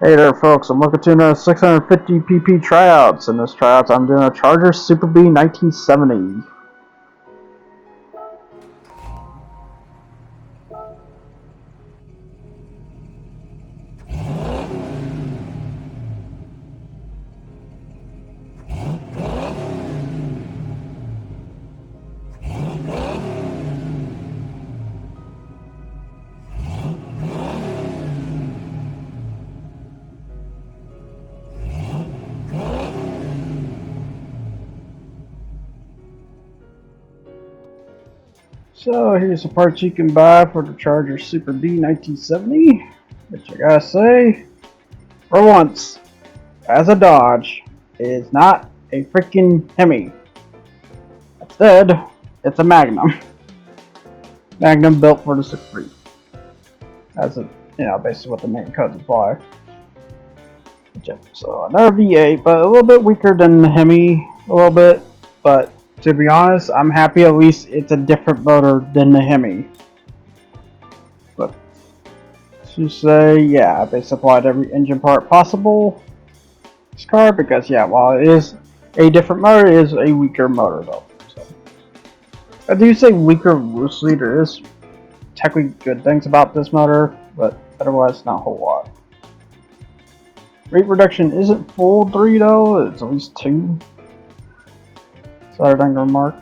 Hey there folks, I'm looking to another 650 pp tryouts. In this tryouts I'm doing a Charger SuperBee 1970. So here's the parts you can buy for the Charger SuperBee 1970. Which I gotta say, for once, as a Dodge, it is not a freaking Hemi. Instead, it's a Magnum. Magnum built for the SuperBee. That's basically what the main codes apply. So another V8, but a little bit weaker than the Hemi, a little bit. But to be honest, I'm happy at least it's a different motor than the Hemi. But to say, yeah, they supplied every engine part possible this car because yeah, while it is a different motor, it is a weaker motor though. So I do say weaker loosely. There is technically good things about this motor, but otherwise not a whole lot. Weight reduction isn't full 3 though, it's at least 2. So I think remark.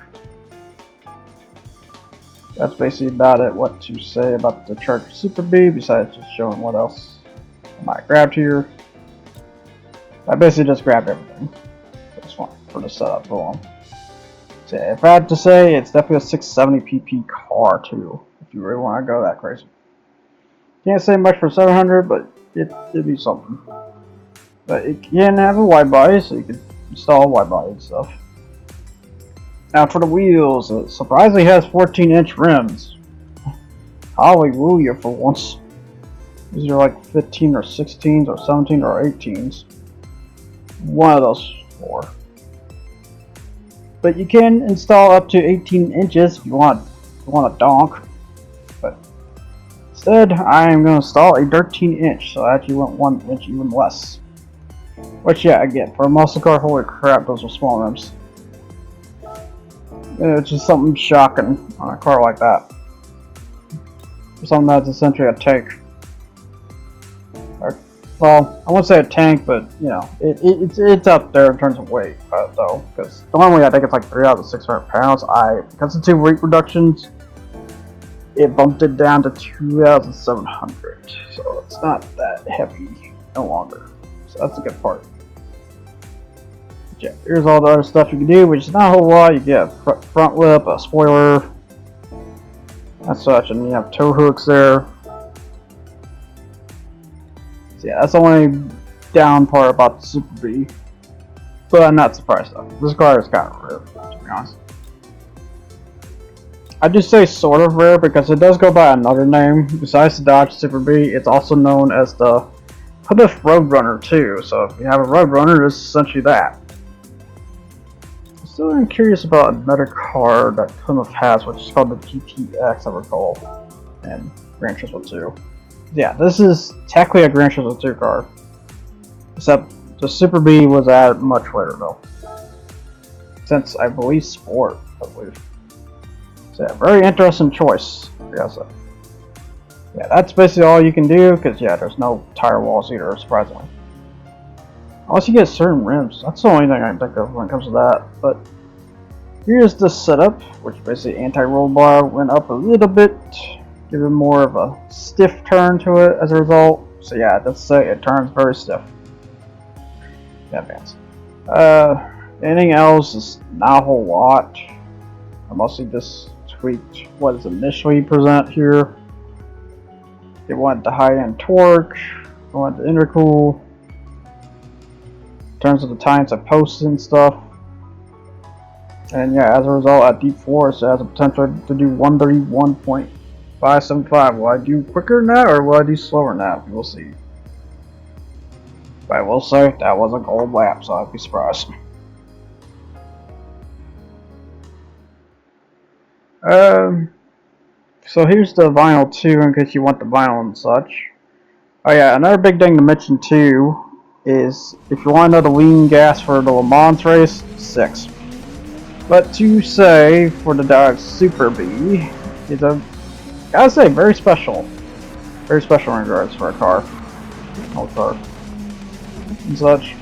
That's basically about it. What to say about the Charger SuperBee besides just showing what else I might grabbed here. I basically just grabbed everything. Just want for the setup along. So yeah, if I had to say, it's definitely a 670 pp car too. If you really want to go that crazy. Can't say much for 700, but it'd be something. But it can have a wide body, so you can install wide body and stuff. Now for the wheels, it surprisingly has 14-inch rims. Hallelujah for once. These are like 15 or 16s or 17 or 18s. One of those 4. But you can install up to 18 inches if you want a donk. But instead, I am going to install a 13-inch, so I actually went 1 inch even less. Which yeah, again, for a muscle car, holy crap, those are small rims. It's just something shocking on a car like that. For something that's essentially a tank. Or, well, I won't say a tank, but you know, it's up there in terms of weight, though. Because normally I think it's like 3,600 pounds. Because of 2 weight reductions, it bumped it down to 2,700. So it's not that heavy no longer. So that's a good part. Yeah, here's all the other stuff you can do, which is not a whole lot. You get a front lip, a spoiler, and such, and you have tow hooks there. So yeah, that's the only down part about the SuperBee. But I'm not surprised though. This car is kind of rare, to be honest. I just say sort of rare because it does go by another name. Besides the Dodge SuperBee, it's also known as the Plymouth Roadrunner too. So if you have a Roadrunner, it's essentially that. Still am curious about another car that Plymouth has, which is called the GT7, I recall, and Gran Turismo 2. Yeah, this is technically a Gran Turismo 2 car, except the SuperBee was added much later though, since I believe Sport, I believe. So yeah, very interesting choice, I guess. Yeah, that's basically all you can do, because yeah, there's no tire walls either, surprisingly. Unless you get certain rims. That's the only thing I can think of when it comes to that. But here's the setup, which basically anti-roll bar went up a little bit, giving more of a stiff turn to it as a result. So yeah, let's say it turns very stiff. Yeah, fans. Anything else is not a whole lot. I mostly just tweaked what is initially present here. It wanted the high-end torque, it wanted the intercool. In terms of the times I posted and stuff. And yeah, as a result, at deep force, it has a potential to do 131.575. Will I do quicker than that, or will I do slower than that? We'll see. But I will say, that was a gold lap, so I'd be surprised. So here's the vinyl too, in case you want the vinyl and such. Oh yeah, another big thing to mention too is if you want to know the lean gas for the Le Mans race, 6. But to say for the Dodge SuperBee is a, gotta say, very special in regards for a car, old car and such.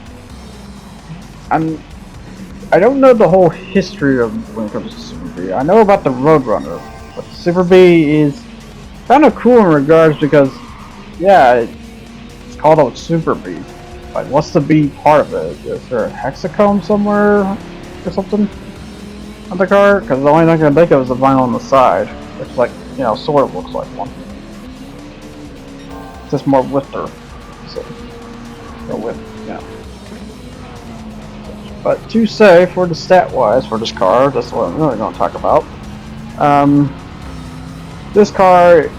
I don't know the whole history of when it comes to SuperBee. I know about the Roadrunner, but SuperBee is kind of cool in regards because, yeah, it's called a SuperBee. Like, what's the B part of it? Is there a hexacomb somewhere or something on the car? Because the only thing I can think of is the vinyl on the side, which, like, you know, sort of looks like one. It's just more lifter, so no width, yeah. But to say, for the stat-wise for this car, that's what I'm really going to talk about. This car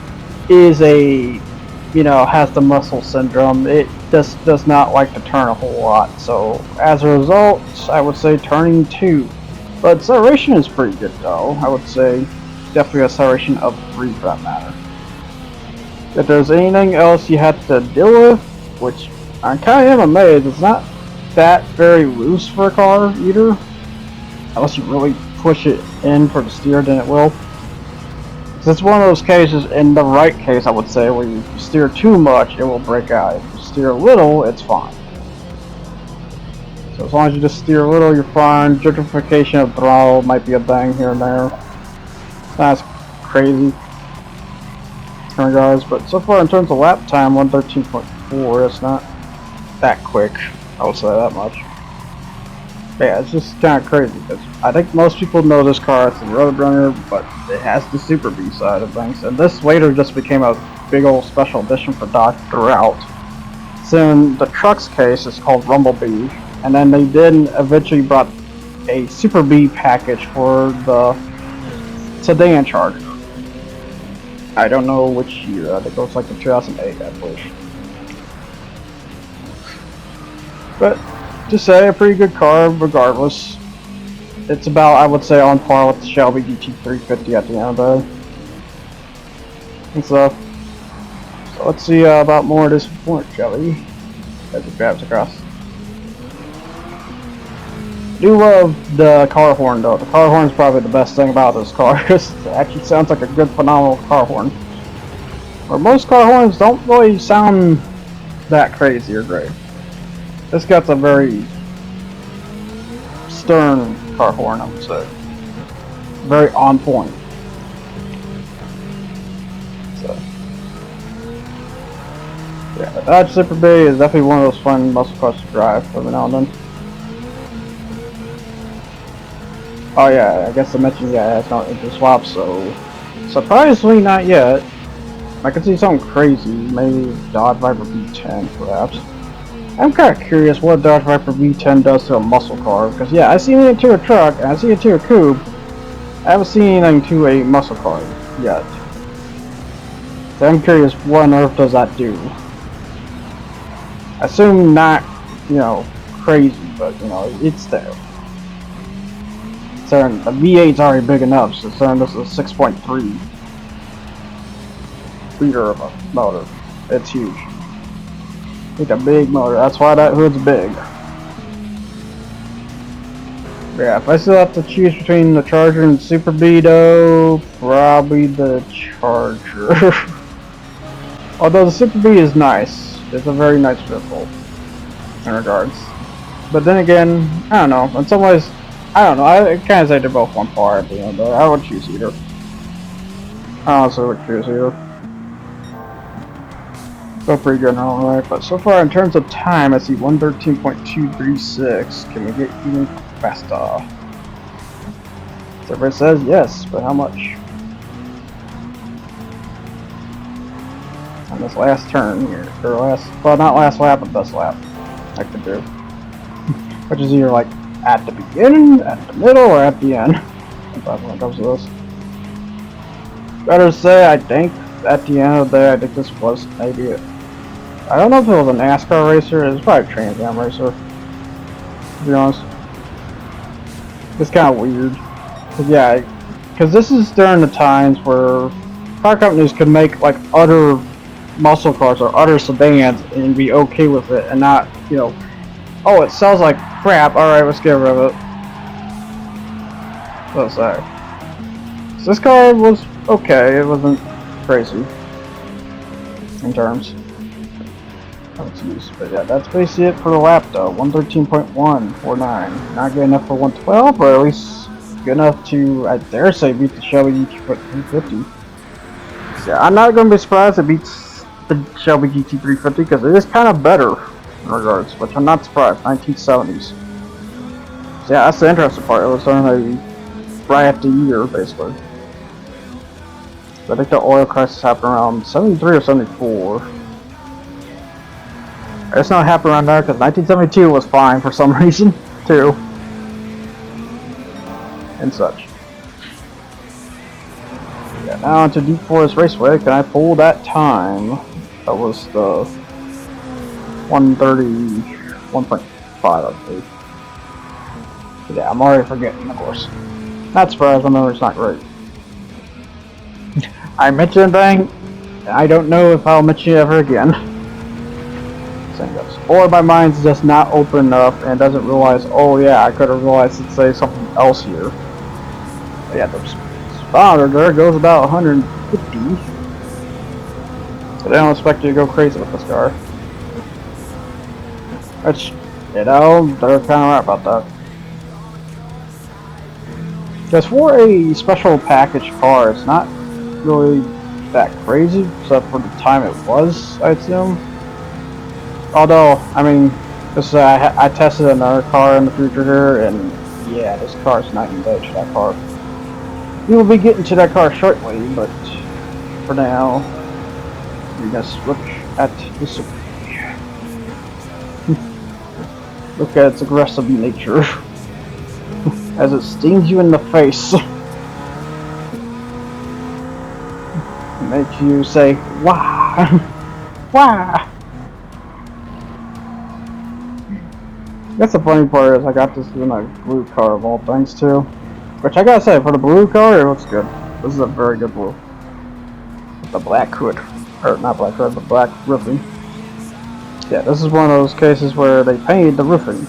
is a, you know, has the muscle syndrome. It just does not like to turn a whole lot. So as a result, I would say turning 2. But acceleration is pretty good though. I would say definitely acceleration of 3 for that matter. If there's anything else you have to deal with, which I kind of am amazed, it's not that very loose for a car either. Unless you really push it in for the steer, then it will. It's one of those cases, in the right case I would say, where you steer too much, it will break out. If you steer a little, it's fine. So as long as you just steer a little, you're fine. Gentrification of throttle might be a thing here and there. It's not as crazy in regards, but so far in terms of lap time, 113.4, it's not that quick. I would say that much. But yeah, it's just kind of crazy because I think most people know this car as the Roadrunner, but it has the SuperBee side of things. And this later just became a big old special edition for Dodge Tryouts. So in the truck's case, it's called Rumblebee, and then they then eventually brought a SuperBee package for the sedan Charger. I don't know which year. I think it was like the 2008, I believe. But to say, a pretty good car regardless. It's about, I would say, on par with the Shelby GT350 at the end of the day. And so let's see about more of this point, shall we? As it grabs across. Do love the car horn though. The car horn is probably the best thing about this car because it actually sounds like a good, phenomenal car horn. Where most car horns don't really sound that crazy or great. This got a very stern car horn, I would say. Very on point. So, yeah, the Dodge SuperBee is definitely one of those fun muscle cars to drive every now and then. Oh yeah, I guess I mentioned, yeah, it's not into swap, so surprisingly not yet. I could see something crazy, maybe Dodge Viper V10 perhaps. I'm kind of curious what Dodge Viper V10 does to a muscle car, because yeah, I've seen it to a truck, and I've seen it to a coupe. I haven't seen anything to a muscle car yet. So I'm curious, what on earth does that do? I assume not, you know, crazy, but you know, it's there. So the V8's already big enough, so this is a 6.3 liter of a motor. It's huge. It's a big motor, that's why that hood's big. But yeah, if I still have to choose between the Charger and SuperBee though, probably the Charger. Although the SuperBee is nice. It's a very nice vehicle in regards. But then again, I don't know, in some ways, I don't know, I kind of say they're both on par at the end, but I would choose either. I honestly would choose either. Both pretty good in their own right, but so far in terms of time, I see 113.236. Can we get even faster? Server says yes, but how much? On this last turn here, or last, well, not last lap, but this lap, I could do. Which is either like at the beginning, at the middle, or at the end. When it comes to this. Better say, I think at the end of the day, I think this was maybe it. I don't know if it was a NASCAR racer. It was probably a Trans Am racer, to be honest. It's kind of weird. Cause yeah, because this is during the times where car companies could make like utter muscle cars or other sedans and be okay with it and not, you know, oh, it sells like crap, alright, let's get rid of it. Let's say. So this car was okay, it wasn't crazy in terms of its use. But yeah, that's basically it for the lap though. 113.149. Not good enough for 112, but at least good enough to, I dare say, beat the Shelby GT350. Yeah, I'm not going to be surprised it beats the Shelby GT350 because it is kind of better in regards, which I'm not surprised. 1970s. So yeah, that's the interesting part. It was only right after the year, basically. So I think the oil crisis happened around 73 or 74. It's not happening around there because 1972 was fine for some reason, too. And such. Yeah, now onto Deep Forest Raceway. Can I pull that time? That was the 131.5, I believe. Yeah, I'm already forgetting, of course. Not surprised, my memory's not great. I mentioned thing, I don't know if I'll mention it ever again. Same goes. Or my mind's just not open enough and doesn't realize, oh yeah, I could have realized to say something else here. But yeah, there's there goes about 150. So they don't expect you to go crazy with this car. Which, you know, they're kind of right about that. Because for a special package car, it's not really that crazy, except for the time it was, I assume. Although, I mean, this I tested another car in the future here, and yeah, this car's night and day to that car. We will be getting to that car shortly, but for now, we just look at the SuperBee. Look at its aggressive nature as it stings you in the face. Makes you say, "Why? Why?" That's the funny part is I got this in a blue car of all things too. Which I gotta say, for the blue car, it looks good. This is a very good blue. With the black hood. Or not black hood, but black roofing. Yeah, this is one of those cases where they painted the roofing.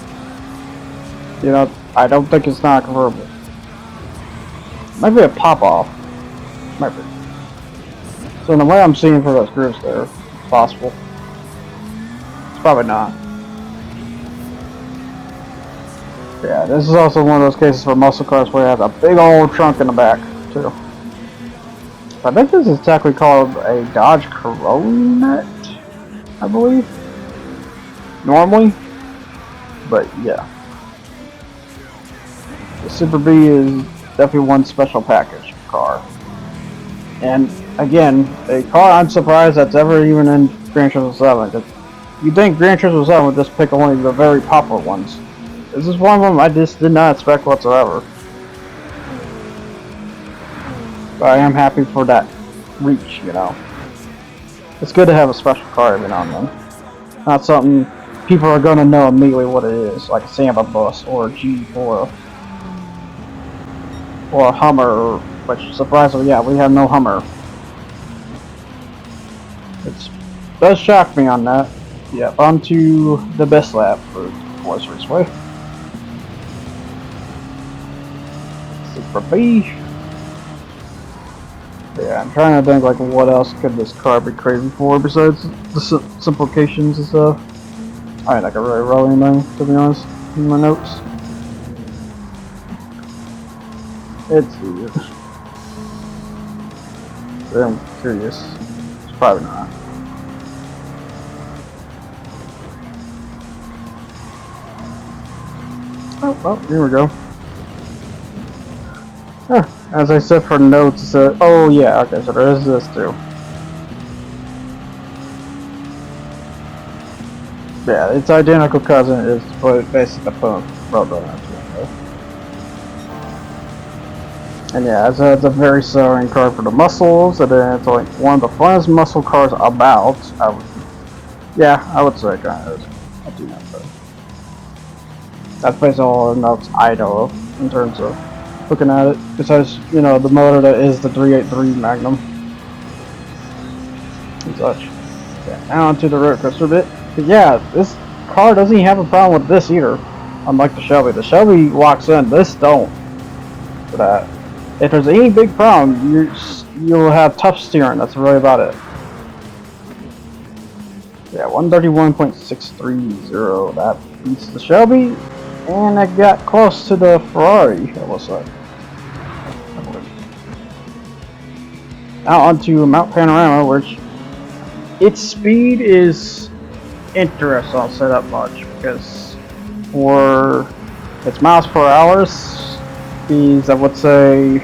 You know, I don't think it's not convertible. Might be a pop-off. Might be. So in the way I'm seeing for those grooves there, it's possible. It's probably not. Yeah, this is also one of those cases for muscle cars where it has a big old trunk in the back, too. I think this is technically called a Dodge Coronet, I believe. Normally. But, yeah. The SuperBee is definitely one special package car. And, again, a car I'm surprised that's ever even in Gran Turismo 7. Cause you'd think Gran Turismo 7 would just pick only the very popular ones. This is one of them I just did not expect whatsoever. But I am happy for that reach, you know. It's good to have a special car every now and then. Not something people are gonna know immediately what it is, like a Samba bus or a Jeep or a Hummer, which surprisingly, yeah, we have no Hummer. It does shock me on that. Yeah, on to the best lap for Forest Raceway. SuperBee. Yeah, I'm trying to think like what else could this car be crazy for besides the simplifications and stuff. I mean, I could really roll anything, to be honest, in my notes. It's weird. I'm curious. It's probably not. Oh, well, here we go. Huh. As I said for notes, it said, oh yeah, okay, so there is this too. Yeah, its identical cousin is basically the phone Roadrunner. And yeah, it's a very sobering car for the muscles, and then it's like one of the funnest muscle cars about. I would say it kind of is. I do know that. That's basically all the notes I know of in terms of looking at it. Besides, you know, the motor that is the 383 Magnum and such. Yeah, now onto the roller coaster bit. But yeah, this car doesn't even have a problem with this either. Unlike the Shelby. The Shelby locks in, this don't. For that. If there's any big problem, you'll have tough steering, that's really about it. Yeah, 131.630, that beats the Shelby, and I got close to the Ferrari, I will say. Now onto Mount Panorama, which its speed is interesting, I'll say that much, because for its miles per hour, is, I would say,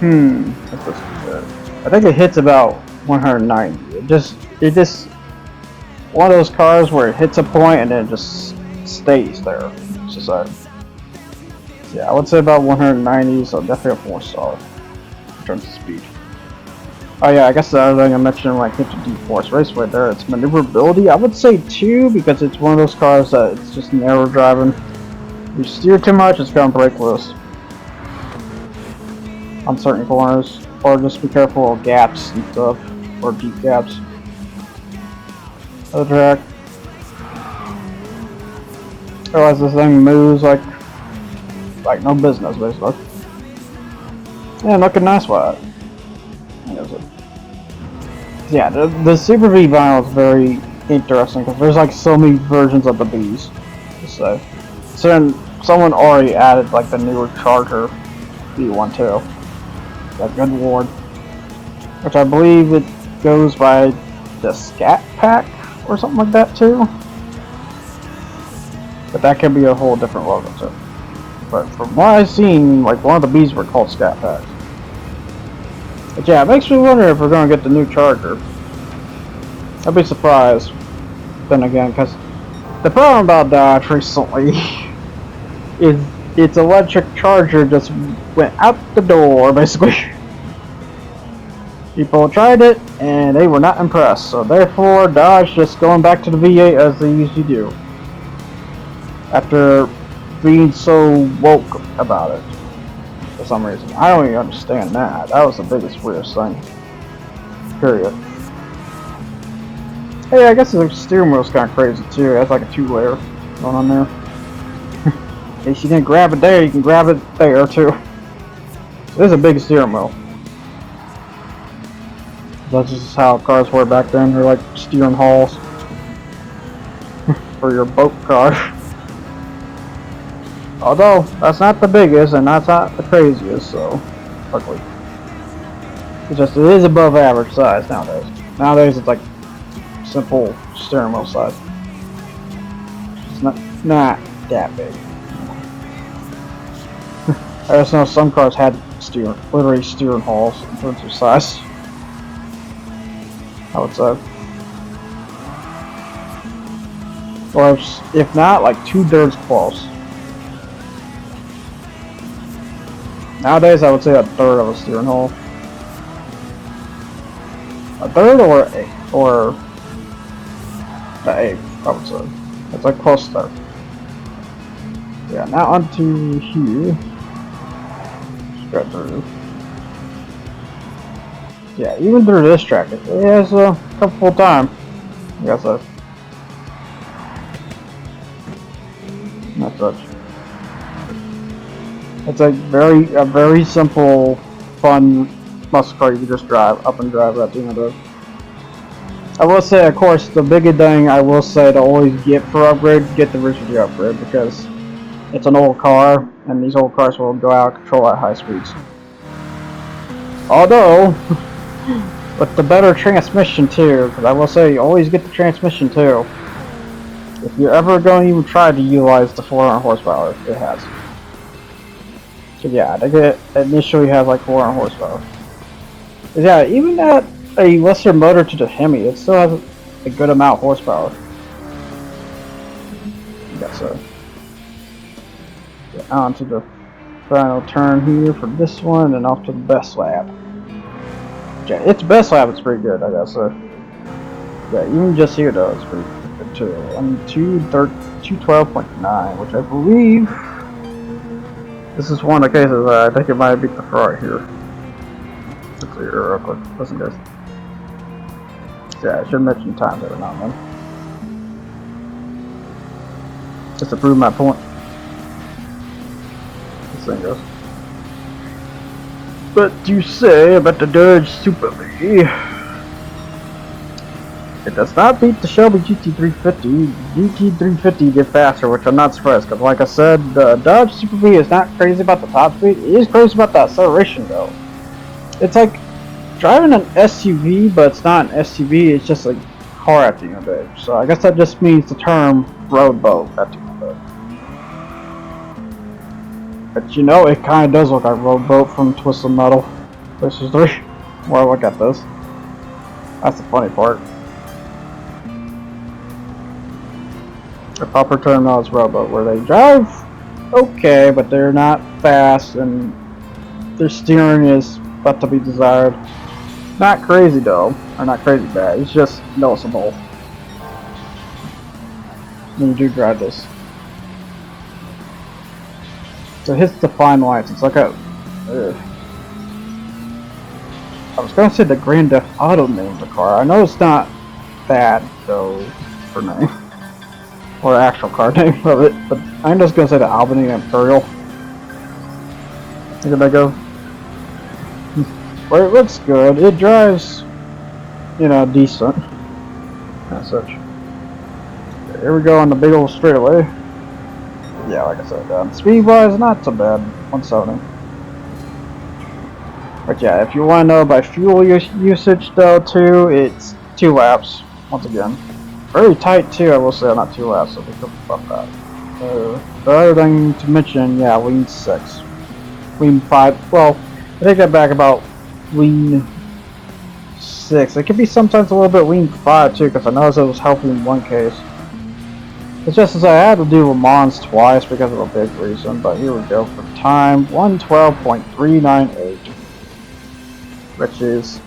I think it hits about 190. It just one of those cars where it hits a point and then it just stays there. It's just like, yeah, I would say about 190, so definitely a 4-star in terms of speed. Oh yeah, I guess the other thing I mentioned when I hit the D-Force Raceway there, it's maneuverability. I would say 2 because it's one of those cars that it's just narrow driving. You steer too much, it's gonna break loose on certain corners, or just be careful of gaps and stuff, or deep gaps. Other track. Otherwise, this thing moves like no business, basically. Yeah, looking nice with it. Yeah, the SuperBee vinyl is very interesting because there's like so many versions of the Bees. So then someone already added like the newer Charger B1 too. That good Lord. Which I believe it goes by the Scat Pack or something like that too. But that could be a whole different logo too. But from what I've seen, like one of the Bees were called Scat Packs. But yeah, it makes me wonder if we're gonna get the new Charger. I'd be surprised. Then again, because the problem about Dodge recently is its electric Charger just went out the door, basically. People tried it and they were not impressed, so therefore Dodge just going back to the V8 as they usually do. After being so woke about it for some reason. I don't even understand that. That was the biggest weirdest thing. Period. Hey, I guess the steering wheel's kind of crazy too. It has like a 2-layer going on there. In case you didn't grab it there, you can grab it there too. So this is a big steering wheel. That's just how cars were back then. They're like steering halls for your boat car. Although that's not the biggest and that's not the craziest, so luckily. It is above average size nowadays. Nowadays it's like simple steering wheel size. It's not that big. I just know some cars had literally steering halls in terms of size. I would say. Or if not, like 2/3 close. Nowadays, I would say 1/3 of a steering wheel. 1/3 or the 1/8, I would say. It's like close there. Yeah, now onto here. Straight through. Yeah, even through this track, it has a comfortable time. I guess so. Not such. It's a very simple, fun muscle car you can just drive up and drive right through the. I will say, of course, the bigger thing I will say to always get for upgrade, get the Richard upgrade because it's an old car and these old cars will go out of control at high speeds. Although, with the better transmission too, because I will say, always get the transmission too. If you're ever going to even try to utilize the 400 horsepower, it has. So yeah, it initially has like 400 horsepower. But yeah, even at a lesser motor to the Hemi, it still has a good amount of horsepower. I guess so. Get on to the final turn here for this one, and off to the best lap. Yeah, its best lap is pretty good, I guess. So yeah, even just here though, it's pretty good too. I mean, 212.9, which I believe this is one of the cases I think it might beat the Ferrari here. Let's see here real quick. Listen, guys. Yeah, I should mention times every now and then. Just to prove my point. This thing goes. But you say about the Dodge SuperBee, it does not beat the Shelby GT350. GT350 did faster, which I'm not surprised, because like I said, the Dodge SuperBee is not crazy about the top speed. It is crazy about the acceleration, though. It's like driving an SUV, but it's not an SUV, it's just a car at the end of the day. So I guess that just means the term road boat at the end of the day. But you know, it kind of does look like road boat from Twisted Metal. This is 3. Well, look at this. That's the funny part. The proper term now is rowboat, where they drive okay, but they're not fast, and their steering is but to be desired. Not crazy though, or not crazy bad. It's just noticeable when you do drive this. So it hits the fine lines. It's like a. I was gonna say the Grand Theft Auto name of the car. I know it's not that though for me. Or the actual car name of it, but I'm just gonna say the Albany Imperial. Look at that go. Well, it looks good. It drives, you know, decent. As such. Okay, here we go on the big old straightaway. Yeah, like I said, speed wise, not so bad. 170. But yeah, if you want to know by fuel usage though, too, it's 2 laps. Once again. Very tight too, I will say, not 2 laps, so we could bump that. The other thing to mention, yeah, lean 6. Lean 5, well, I take that back about lean 6. It could be sometimes a little bit lean 5 too, because I noticed it was healthy in one case. It's just as I had to do Le Mans twice because of a big reason, but here we go for time, 112.398. Which is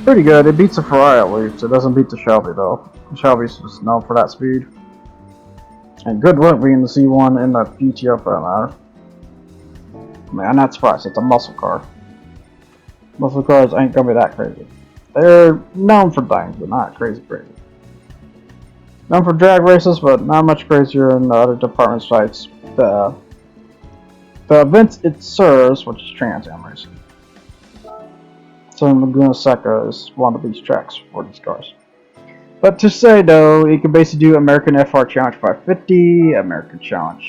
pretty good. It beats a Ferrari at least. It doesn't beat the Shelby though. Shelby's just known for that speed. And good luck being the C1 in the GTO for that matter. I mean, I'm not surprised. It's a muscle car. Muscle cars ain't gonna be that crazy. They're known for things, but not crazy. Known for drag races, but not much crazier in the other department sites. The events it serves, which is Trans Am racing. So Laguna Seca is one of these tracks for these cars. But to say though, you can basically do American FR Challenge 550, American Challenge,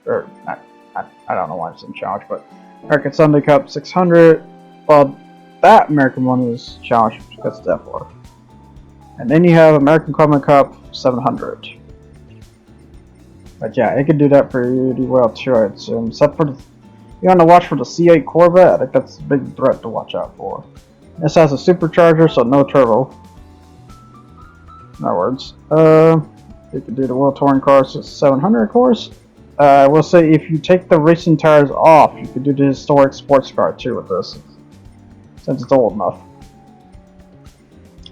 or I don't know why I'm saying Challenge, but American Sunday Cup 600. Well, that American one is Challenge because it's FR. And then you have American Clubman Cup 700. But yeah, it can do that pretty well too, I'd assume. Except for the, you want to watch for the C8 Corvette. I think that's a big threat to watch out for. This has a supercharger, so no turbo. In other words, you can do the World Touring Cars 700, of course. I will say if you take the racing tires off, you can do the historic sports car too with this, since it's old enough.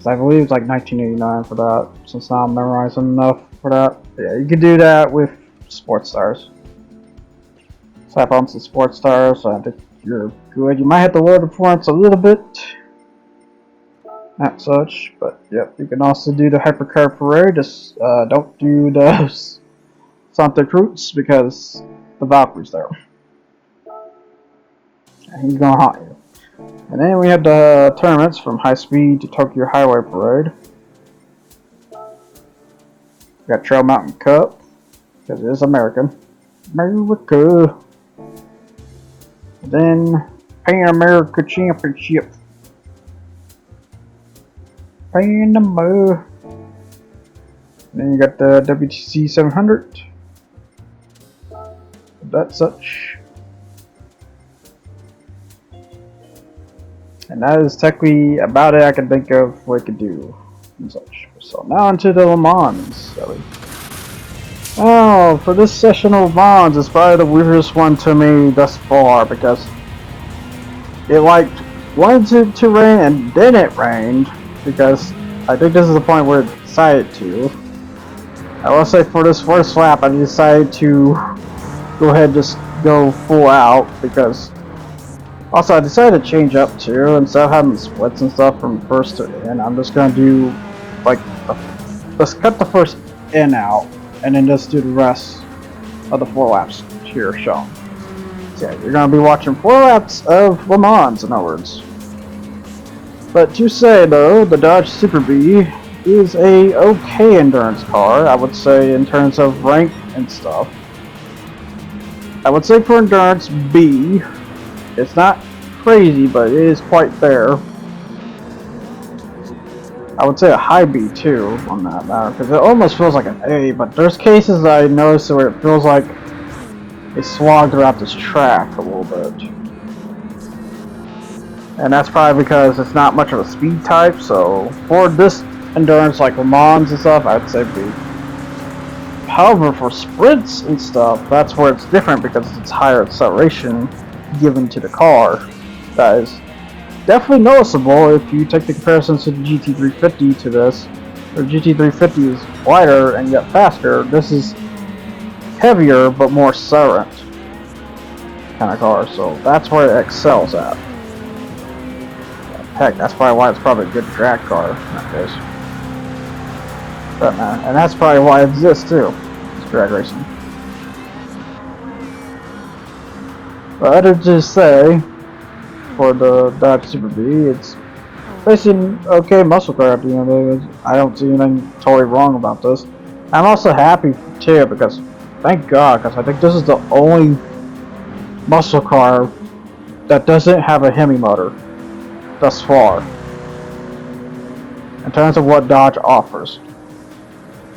I believe it's like 1989 for that, since now I'm memorizing enough for that. Yeah, you can do that with sports tires. Slap on some sports tires, so I think you're good. You might have to lower the performance a little bit. Not such, but yep, you can also do the Hypercar Parade. Just don't do the Santa Cruz because the Valkyrie's there. And he's gonna haunt you. And then we have the tournaments from High Speed to Tokyo Highway Parade. We got Trail Mountain Cup because it is American. America. And then Pan America Championship. Panama. And then you got the WTC 700. That's such. And that is technically about it I can think of what it could do and such. So now onto the Le Mans. Oh, for this session of Le Mans, it's probably the weirdest one to me thus far because it like wanted to rain and then it rained because I think this is the point where it decided to. I will say for this first lap I decided to go ahead and just go full out because also I decided to change up too. Instead of having splits and stuff from first to end, I'm just going to do like, let's cut the first in out, and then just do the rest of the 4 laps here shown. So yeah, you're gonna be watching 4 laps of Le Mans, in other words. But to say though, the Dodge SuperBee is a okay endurance car, I would say, in terms of rank and stuff. I would say for endurance, B. It's not crazy, but it is quite there. I would say a high B too, on that matter, because it almost feels like an A, but there's cases that I noticed where it feels like they slogged throughout this track a little bit. And that's probably because it's not much of a speed type, so for this endurance like Le Mans and stuff, I'd say B. However, for sprints and stuff, that's where it's different because it's higher acceleration given to the car. That is definitely noticeable if you take the comparisons to the GT350 to this. The GT350 is lighter and yet faster. This is heavier but more silent kind of car, so that's where it excels at. Heck, that's probably why it's probably a good drag car in that case. But, and that's probably why it exists too. It's drag racing. But I'd just say, for the Dodge SuperBee, it's basically an okay muscle car at the end of it. I don't see anything totally wrong about this. I'm also happy too because, thank God, because I think this is the only muscle car that doesn't have a Hemi motor thus far, in terms of what Dodge offers.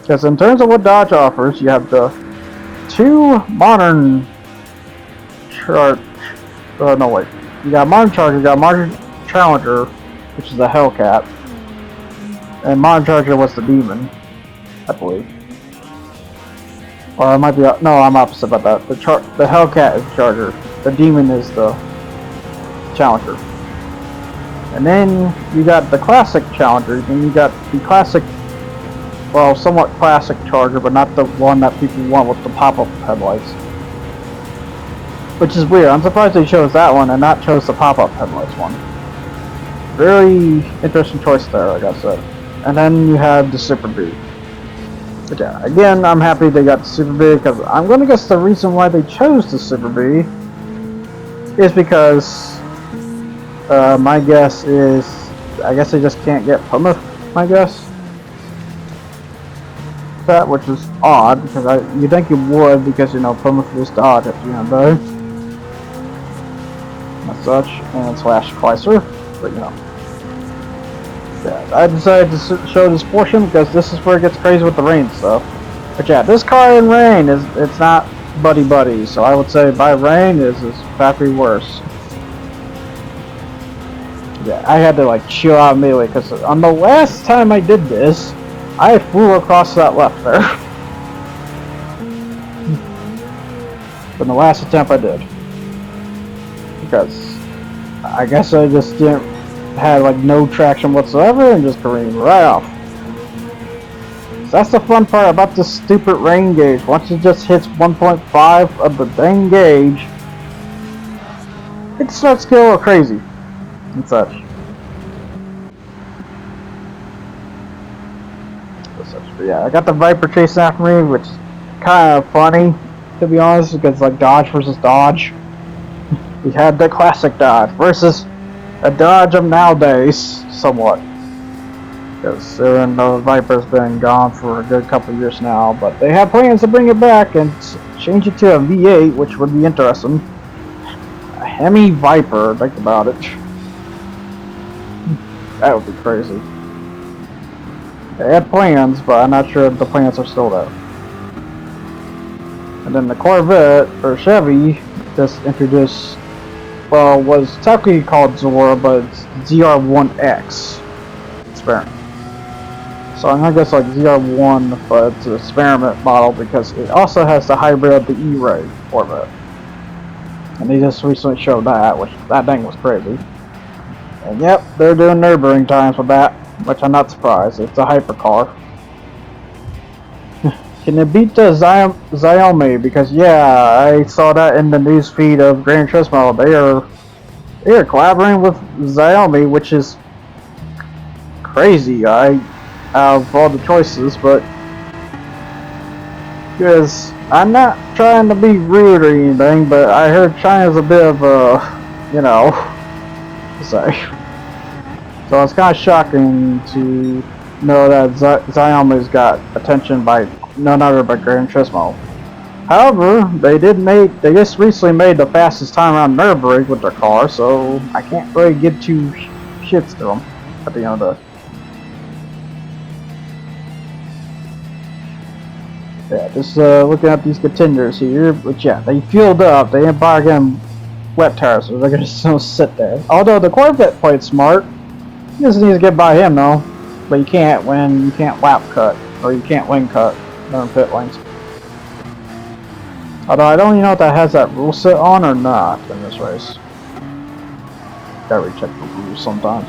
Because in terms of what Dodge offers, you have the 2 modern you got modern Charger, you got modern Challenger, which is the Hellcat, and modern Charger was the Demon, I believe. Or it might be, no, I'm opposite about that. The Hellcat is Charger, the Demon is the Challenger. And then you got the classic Challenger, and you got the classic, well, somewhat classic Charger, but not the one that people want with the pop-up headlights. Which is weird. I'm surprised they chose that one and not chose the pop-up headlights one. Very interesting choice there, like I said. And then you have the SuperBee. But yeah, again, I'm happy they got the SuperBee because I'm going to guess the reason why they chose the SuperBee is because my guess is, I guess they just can't get Plymouth, my guess. That, which is odd, because you think you would, because, you know, Plymouth was Dodge at the end of the day. As such, and slash Chrysler, but, you know. Yeah, I decided to show this portion because this is where it gets crazy with the rain stuff. But yeah, this car in rain, it's not buddy-buddy, so I would say by rain is factory worse. Yeah, I had to like chill out immediately because on the last time I did this, I flew across that left there. But the last attempt I did. Because I guess I just didn't have like no traction whatsoever and just careened right off. So that's the fun part about this stupid rain gauge. Once it just hits 1.5 of the dang gauge, it starts to go crazy and such. But yeah, I got the Viper chasing after me, which is kind of funny to be honest, because like Dodge versus Dodge. We had the classic Dodge versus a Dodge of nowadays, somewhat. Because the Viper's been gone for a good couple of years now, but they have plans to bring it back and change it to a V8, which would be interesting. A Hemi Viper, think about it. That would be crazy. They had plans, but I'm not sure if the plans are still there. And then the Corvette, or Chevy, just introduced, well, was technically called Zora, but it's ZR1X experiment. So I'm gonna guess like ZR1, but it's an experiment model because it also has the hybrid of the E-Ray Corvette. And they just recently showed that, which that thing was crazy. And yep, they're doing Nürburgring times with that, which I'm not surprised. It's a hypercar. Can it beat the Xiaomi? Because yeah, I saw that in the news feed of Gran Turismo. They are collaborating with Xiaomi, which is crazy. I out of all the choices, but because I'm not trying to be rude or anything, but I heard China's a bit of a, you know, sorry. So it's kind of shocking to know that Xiaomi's got attention by none other but Gran Turismo. However, they just recently made the fastest time around Nürburgring with their car, so I can't really give two shits to them at the end of the. Yeah, just looking at these contenders here, but yeah, they fueled up, they didn't bother getting wet tires, so they're gonna just sit there. Although the Corvette played smart, you just need to get by him though, but you can't when you can't lap cut, or you can't lane cut during pit lanes. Although I don't even know if that has that rule set on or not in this race. Gotta recheck the rules sometimes.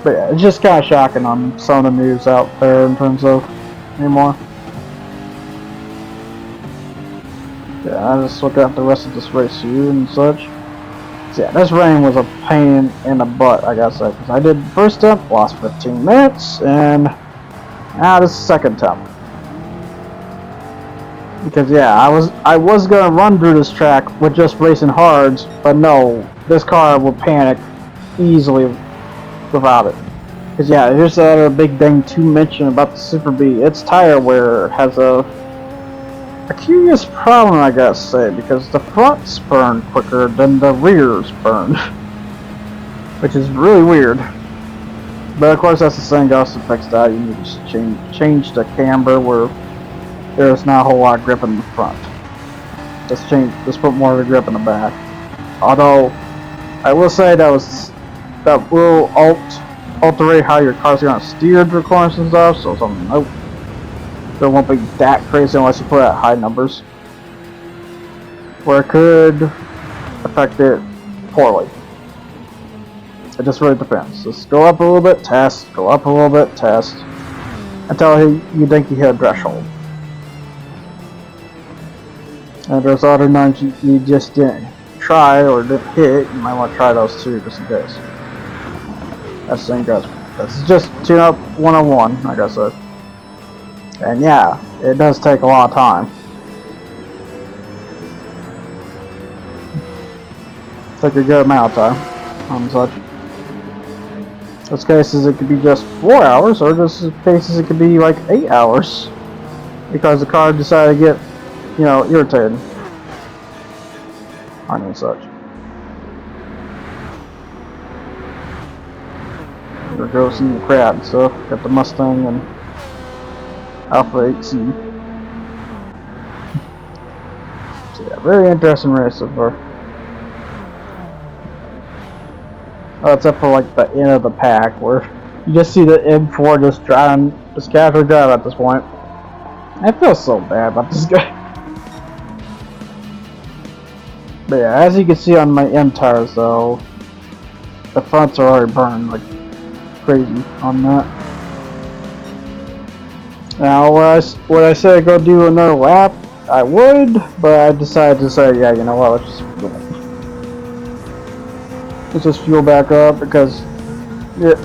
But yeah, it's just kind of shocking on some of the news out there in terms of anymore. Yeah, I just look at the rest of this race here and such. So yeah, this rain was a pain in the butt, I gotta say, because I did the first attempt, lost 15 minutes, and now this is the second attempt. Because yeah, I was gonna run through this track with just racing hards, but no, this car will panic easily without it. Because yeah, here's the other big thing to mention about the SuperBee. Its tire wear has a curious problem, I gotta say, because the fronts burn quicker than the rears burn, which is really weird. But of course, that's the same goes to fix that. You need to change the camber where there's not a whole lot of grip in the front. Just put more of the grip in the back. Although I will say that will alter how your car's gonna steer through corners and stuff. So nope, it won't be that crazy unless you put it at high numbers, where it could affect it poorly. It just really depends. Just go up a little bit, test. Go up a little bit, test, until you think you hit a threshold. And there's other numbers you just didn't try or didn't hit. You might want to try those too, just in case. That's the same goes. That's just tune up 101, like I said. And yeah, it does take a lot of time. Take a good amount of time on such. In those cases, it could be just 4 hours, or just cases it could be like 8 hours, because the car decided to get, you know, irritated on and such. There goes in the crowd, so got the Mustang and Alpha 8C. So yeah, very interesting race so far. Except for like the end of the pack, where you just see the M4 just casually driving at this point. I feel so bad about this guy. But yeah, as you can see on my M tires though, the fronts are already burned like crazy on that. Now, would I say go do another lap? I would, but I decided to say, yeah, you know what, let's just fuel back up, because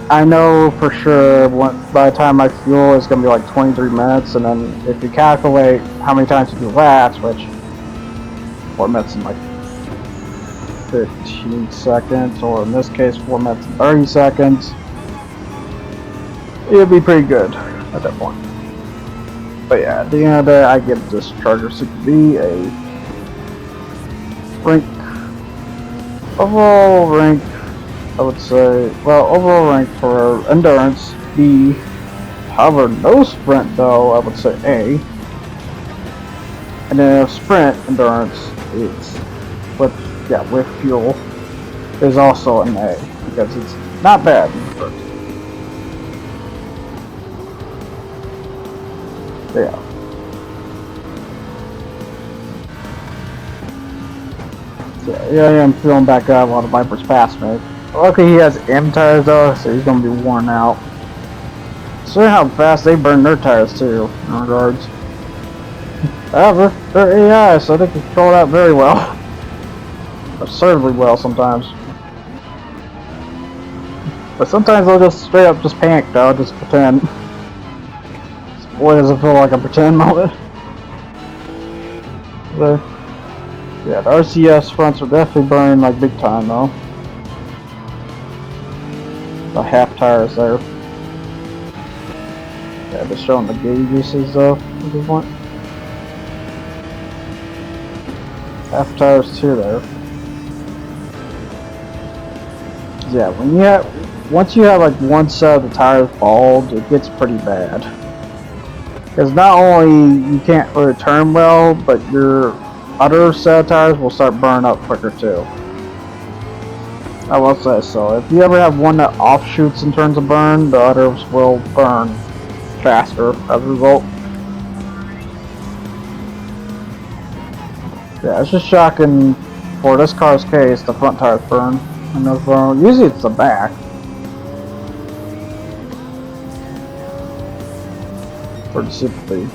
I know for sure by the time I fuel it's going to be like 23 minutes, and then if you calculate how many times you do laps, which 4 minutes and like 15 seconds, or in this case 4 minutes and 30 seconds, it'd be pretty good at that point. But yeah, at the end of the day, I give this Charger SuperBee a rank. Overall rank, I would say, well, overall rank for endurance, B. However, no sprint though, I would say A. And then sprint endurance is with fuel is also an A, because it's not bad. Yeah. Yeah, I am feeling back up while the Viper's past me. Luckily he has M tires though, so he's gonna be worn out. So how fast they burn their tires too, in regards. However, they're AI, so they can control that very well. Absurdly well sometimes. But sometimes I'll just straight up just panic though, just pretend. Boy, does it feel like a pretend moment. So, yeah, the RCS fronts are definitely burning like big time though. The half tires there. Yeah, just showing the gauges though at this point. Half tires too there. Yeah, when you have, once you have like one set of the tires bald, it gets pretty bad. Because not only you can't really turn well, but your other set of tires will start burning up quicker too. I will say so. If you ever have one that offshoots in terms of burn, the others will burn faster as a result. Yeah, it's just shocking for this car's case, the front tires burn. And those burn. Usually it's the back. For the SuperBee.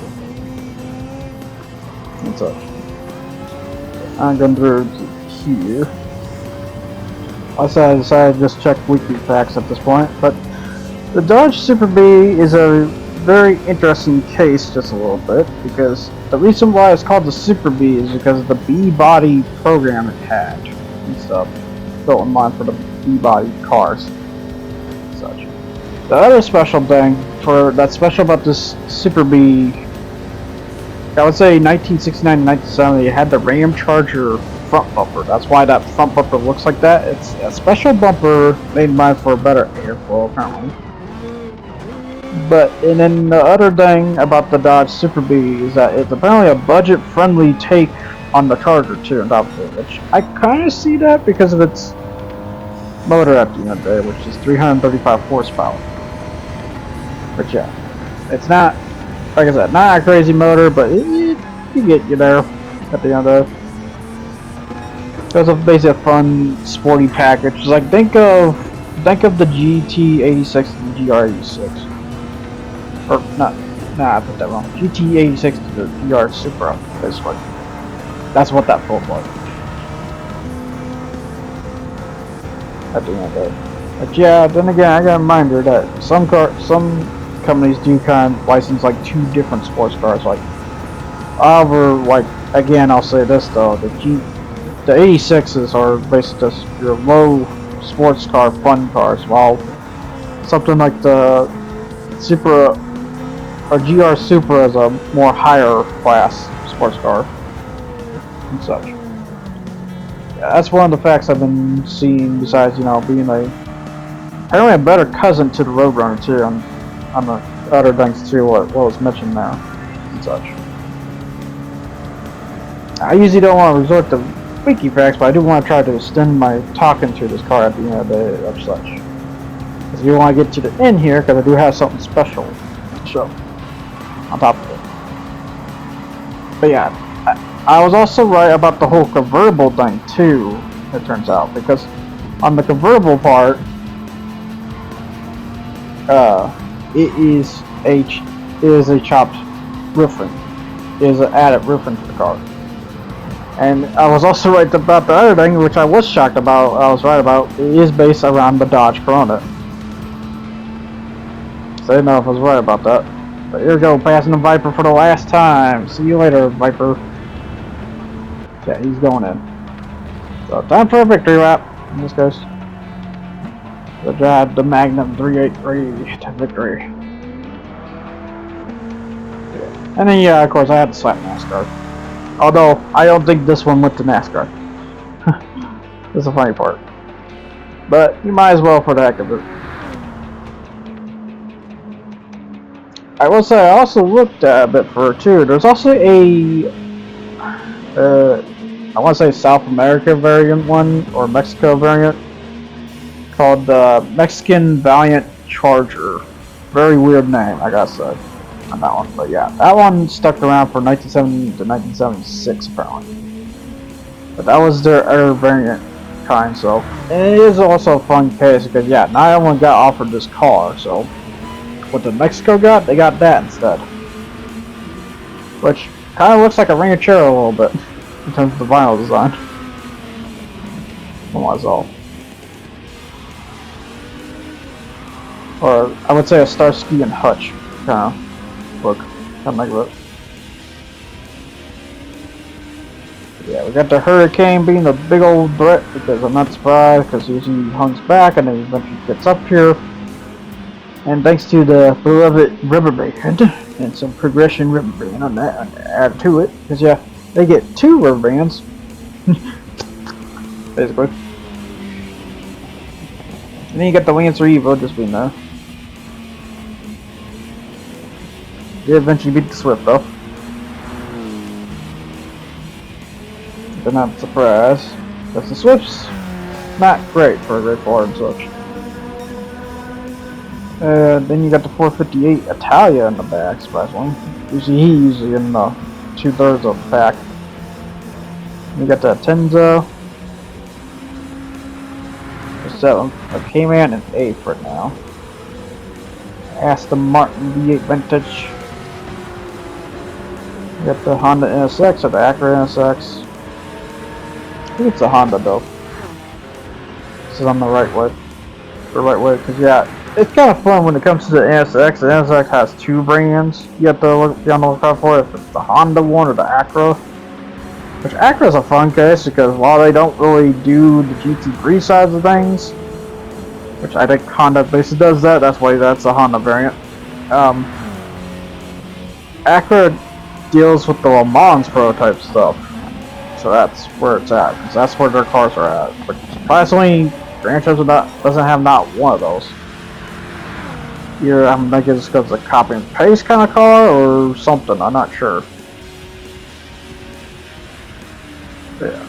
And such. I'm going through here. I decided to just check weekly facts at this point, but the Dodge SuperBee is a very interesting case just a little bit, because the reason why it's called the SuperBee is because of the B-body program it had and stuff built in mind for the B-body cars and such. The other special thing that's special about this SuperBee, I would say 1969 and 1970, it had the Ram Charger front bumper. That's why that front bumper looks like that. It's a special bumper made in mind for better airflow apparently. But and then the other thing about the Dodge SuperBee is that it's apparently a budget-friendly take on the Charger too, on top of it, which I kind of see that because of its motor at the end of the day, which is 335 horsepower. But yeah, it's not, like I said, not a crazy motor, but you get you there at the end of it. It's basically a fun, sporty package. It's like think of the GT86 and the GR86. Or not, nah, I put that wrong. GT86 to the GR Supra, basically. That's what that felt like. At the end of it. But yeah, then again, I got a reminder that some companies do kind of license like two different sports cars. Like, however, like again, I'll say this though: the 86s are basically just your low sports car fun cars, while something like the Supra or GR Supra is a more higher class sports car and such. Yeah, that's one of the facts I've been seeing. Besides, being apparently a better cousin to the Roadrunner too. On the other things too, what was mentioned there and such. I usually don't want to resort to wiki facts, but I do want to try to extend my talking to this car at the end of the day of such. Because if you want to get to the end here, because I do have something special to show on top of it. But yeah, I was also right about the whole convertible thing too, it turns out, because on the convertible part, it is a chopped roofing. It is an added roofing to the car. And I was also right about the other thing, which I was shocked about. I was right about. It is based around the Dodge Corona. So I didn't know if I was right about that. But here we go, passing the Viper for the last time. See you later, Viper. Yeah, he's going in. So time for a victory lap in this case. The drive the Magnum 383 to victory. Yeah. And then yeah, of course I had to slap NASCAR. Although I don't think this one went to NASCAR. That's the funny part. But you might as well for the heck of it. I will say I also looked at a bit for it too. There's also a I want to say South America variant one or Mexico variant called the Mexican Valiant Charger. Very weird name, I gotta say, on that one. But yeah, that one stuck around for 1970 to 1976 apparently. But that was their other variant kind, so and it is also a fun case because yeah, not everyone got offered this car, so what the Mexico got, they got that instead. Which kind of looks like a Ranchero a little bit in terms of the vinyl design. That's all. or I would say a Starsky and Hutch kind of look, something like that. Yeah, we got the Hurricane being a big old threat because I'm not surprised because usually he hunks back and then eventually gets up here. And thanks to the beloved rubber band and some progression rubber band on that, add to it, because yeah, they get 2 rubber bands, basically. And then you got the Lancer Evo just being there. They eventually beat the Swift though. They're not surprised, because the Swift's not great for a great car and such. Then you got the 458 Italia in the back, surprisingly. Usually in the 2/3 of the pack. You got the Tenza, the 7th, the Cayman in 8th right now. Aston Martin V8 Vintage. You got the Honda NSX or the Acura NSX. I think it's a Honda though. This is on the right way. The right way, because yeah. It's kind of fun when it comes to the NSX. The NSX has 2 brands. You have to be on the lookout for if it's the Honda one or the Acura. Which Acura is a fun case because while they don't really do the GT3 sides of things, which I think Honda basically does that. That's why that's a Honda variant. Acura deals with the Le Mans prototype stuff, so that's where it's at. Because that's where their cars are at. But surprisingly, Gran Turismo doesn't have not one of those. Either I'm thinking it's because it's a copy and paste kind of car or something, I'm not sure. Yeah.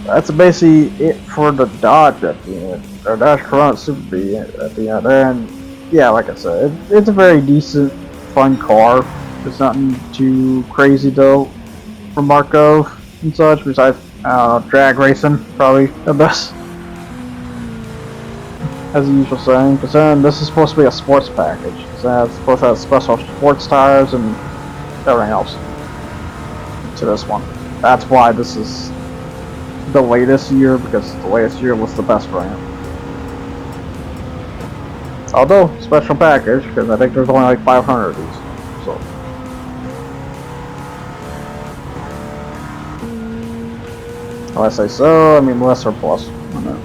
That's basically it for the Dodge at the end. Or Dodge Corona SuperBee at the end. And yeah, like I said, it's a very decent, fun car. It's nothing too crazy though for Marco and such, besides drag racing, probably the best. As the usual saying, because then this is supposed to be a sports package. Because it's supposed to have special sports tires and everything else to this one. That's why this is the latest year, because the latest year was the best variant. Although, special package, because I think there's only like 500 of these. So. When I say so, I mean less or plus. I know.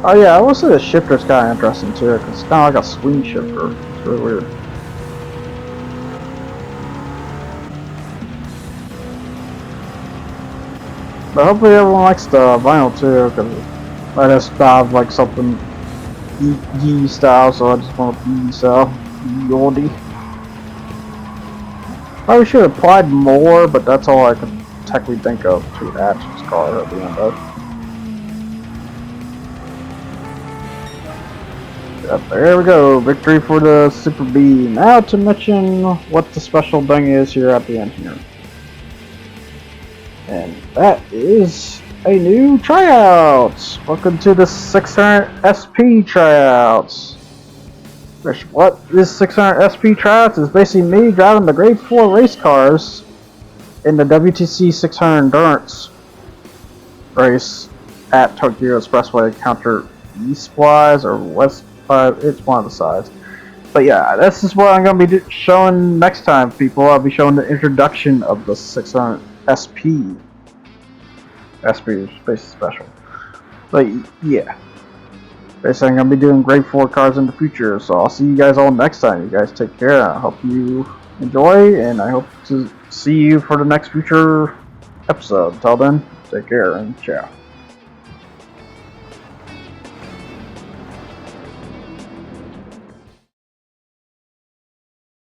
Oh yeah, I will say the shifter's kind of interesting too, because it's kind of like a swing shifter. It's really weird. But hopefully everyone likes the vinyl too, because I just have like something Yee style, so I just want a Yee style. Yodie. Probably should have applied more, but that's all I can technically think of to add to this car at the end of. Yep, there we go. Victory for the SuperBee. Now to mention what the special thing is here at the end here. And that is a new Tryouts. Welcome to the 600 SP Tryouts. What this 600 SP Tryouts is basically me driving the Grade 4 race cars in the WTC 600 Endurance race at Tokyo Expressway Counter East-wise or West. It's one of the sides. But yeah, this is what I'm going to be showing next time, people. I'll be showing the introduction of the 600 SP. SP is basically special. But yeah. Basically, I'm going to be doing Grade 4 cars in the future. So I'll see you guys all next time. You guys take care. I hope you enjoy. And I hope to see you for the next future episode. Until then, take care and ciao.